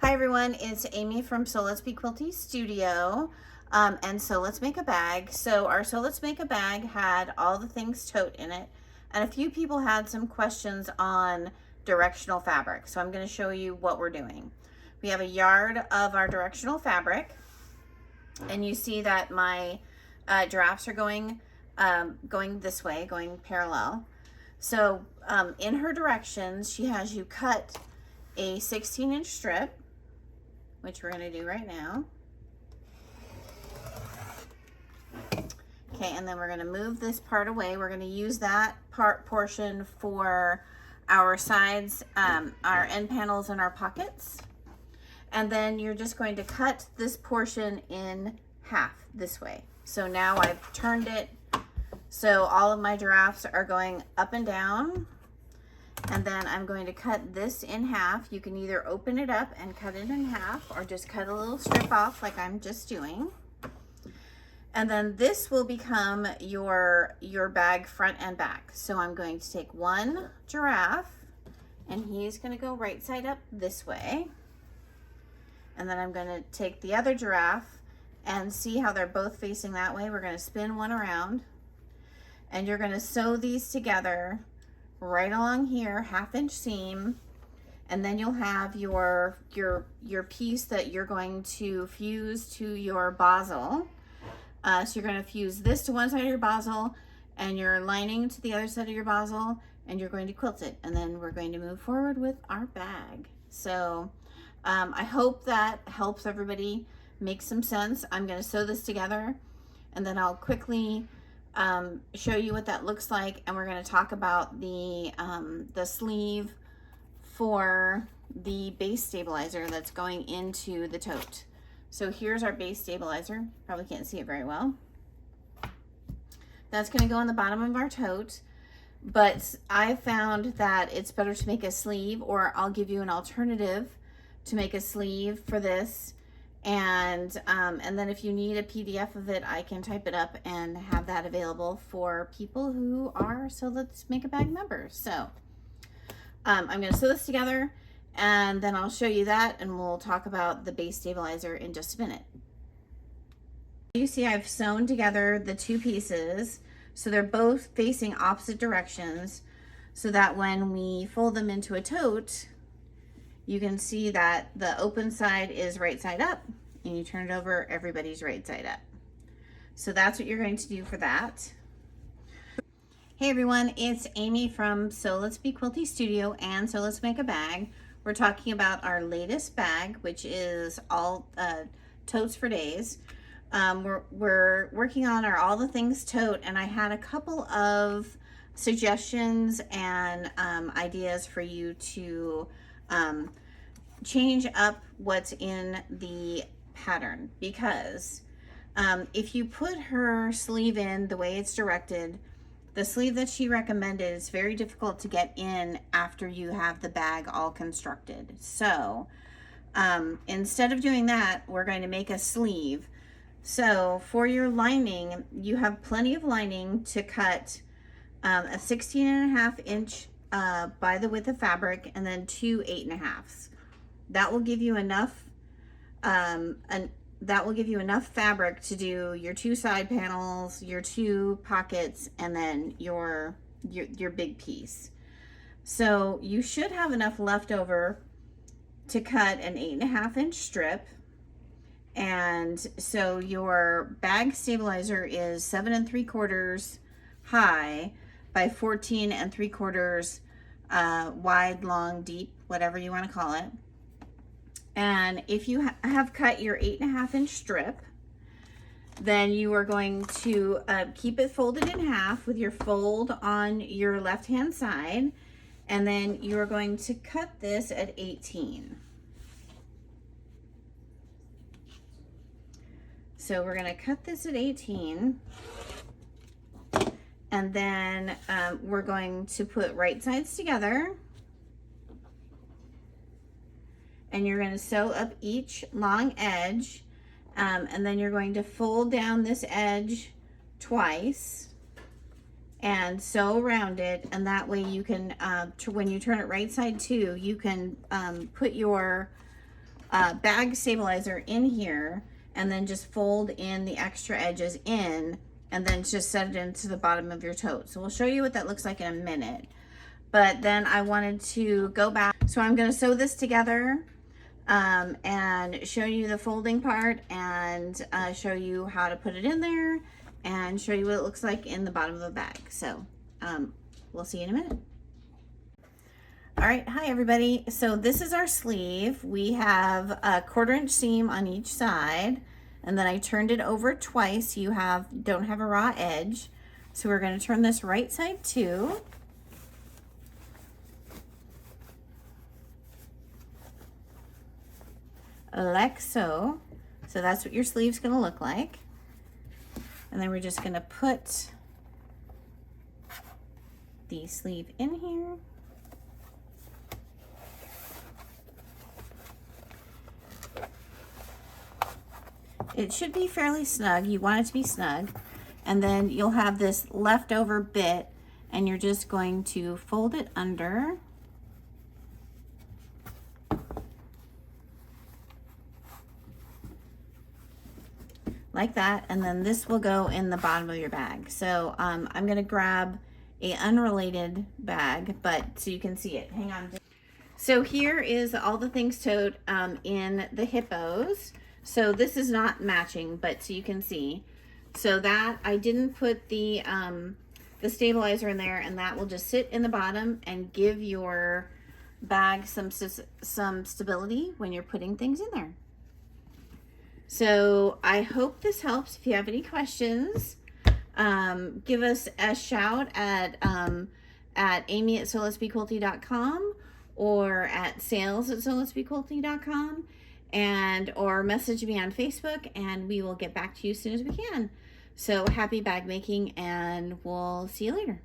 Hi everyone, it's Amy from So Let's Be Quilty Studio and So Let's Make a Bag. So our So Let's Make a Bag had all the Things Tote in it, and a few people had some questions on directional fabric. So I'm going to show you what we're doing. We have a yard of our directional fabric, and you see that my giraffes are going this way, going parallel. So in her directions, she has you cut a 16-inch strip, which we're going to do right now. Okay, and then we're going to move this part away. We're going to use that portion for our sides, our end panels, and our pockets. And then you're just going to cut this portion in half this way. So now I've turned it so all of my giraffes are going up and down. And then I'm going to cut this in half. You can either open it up and cut it in half, or just cut a little strip off like I'm just doing. And then this will become your bag front and back. So I'm going to take one giraffe, and he's going to go right side up this way. And then I'm going to take the other giraffe, and see how they're both facing that way. We're going to spin one around, and you're going to sew these together right along here, 1/2-inch seam, and then you'll have your piece that you're going to fuse to your basel. So you're going to fuse this to one side of your basel and your lining to the other side of your basel, and you're going to quilt it, and then we're going to move forward with our bag. So I hope that helps everybody make some sense. I'm going to sew this together, and then I'll quickly show you what that looks like, and we're going to talk about the sleeve for the base stabilizer that's going into the tote. So here's our base stabilizer. Probably can't see it very well. That's going to go on the bottom of our tote, but I found that it's better to make a sleeve, or I'll give you an alternative to make a sleeve for this. And then if you need a PDF of it, I can type it up and have that available for people who are So Let's Make a Bag members. So I'm going to sew this together, and then I'll show you that, and we'll talk about the base stabilizer in just a minute. You see I've sewn together the two pieces, so they're both facing opposite directions, so that when we fold them into a tote, you can see that the open side is right side up, and you turn it over, everybody's right side up. So that's what you're going to do for that. Hey everyone, it's Amy from So Let's Be Quilty Studio and So Let's Make a Bag. We're talking about our latest bag, which is all totes for days. We're working on our All the Things tote, and I had a couple of suggestions and ideas for you to change up what's in the pattern, because if you put her sleeve in the way it's directed, the sleeve that she recommended is very difficult to get in after you have the bag all constructed. So instead of doing that, we're going to make a sleeve. So for your lining, you have plenty of lining to cut a 16.5-inch by the width of fabric, and then 2 8.5s. That will give you enough fabric to do your 2 side panels, your 2 pockets, and then your big piece. So you should have enough left over to cut an 8.5-inch strip. And so your bag stabilizer is 7 3/4 high by 14 3/4 wide, long, deep, whatever you want to call it. And if you have cut your 8.5-inch strip, then you are going to keep it folded in half with your fold on your left hand side, and then you are going to cut this at 18. So we're going to cut this at 18, and then we're going to put right sides together, and you're going to sew up each long edge, and then you're going to fold down this edge twice and sew around it, and that way you can when you turn it right side too, you can put your bag stabilizer in here and then just fold in the extra edges in and then just set it into the bottom of your tote. So we'll show you what that looks like in a minute. But then I wanted to go back. So I'm going to sew this together and show you the folding part and show you how to put it in there and show you what it looks like in the bottom of the bag. So we'll see you in a minute. All right, hi everybody. So this is our sleeve. We have a 1/4 inch seam on each side, and then I turned it over twice so you don't have a raw edge. So we're going to turn this right side too. Like so. So that's what your sleeve's going to look like. And then we're just going to put the sleeve in here. It should be fairly snug. You want it to be snug. And then you'll have this leftover bit and you're just going to fold it under. Like that, and then this will go in the bottom of your bag. So I'm gonna grab a unrelated bag, but so you can see it. Hang on. So here is all the Things Tote in the hippos. So this is not matching, but so you can see. So that I didn't put the stabilizer in there, and that will just sit in the bottom and give your bag some stability when you're putting things in there. So I hope this helps. If you have any questions, give us a shout at amy@soletsbequilty.com or at sales@soletsbequilty.com, and or message me on Facebook, and we will get back to you as soon as we can. So happy bag making, and we'll see you later.